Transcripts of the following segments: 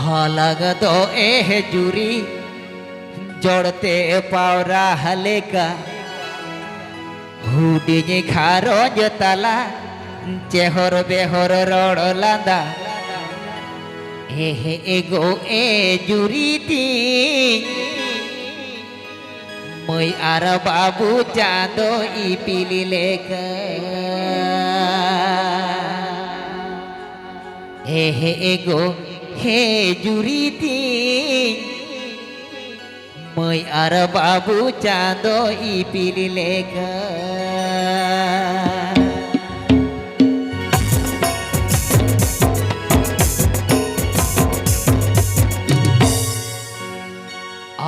हालग दो ए जुरी जोड़ते पावरा हलेका हुडी खारो जो तला चेहर बेहर रोड लांदा हे एगो ए जुरी ती मई आर बाबू चांदो ई पीली लेका हे एगो हे जुरी ती मई आर बाबू चांदो ई पीली लेका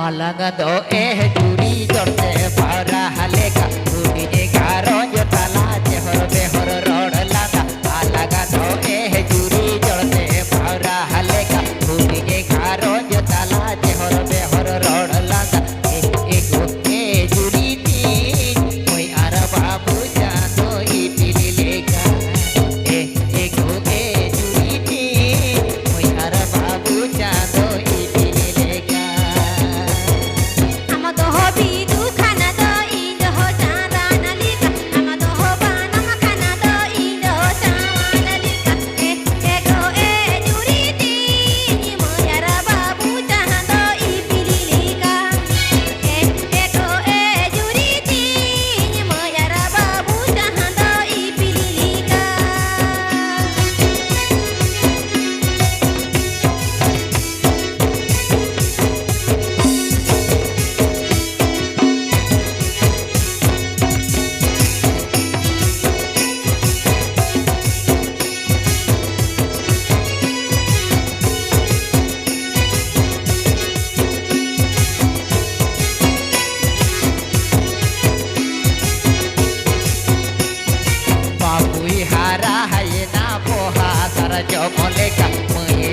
अलग दो ए जुरी जोड़ते पारा हलेका टूटी जे गारो जो तला चेहर बेहर रोड लागा अलग दो ए जुरी जोड़ते पारा हलेका टूटी जे गारो जो तला चेहर बेहर रोड लागा एगो ए जुरी ती कोई आर बाबू चांदो ई पीली लेका एगो ए जुरी ती कोई आर बाबू चांदो ई पीली लेका हारा है ना पोहा सारा जो बोलेगा मुझे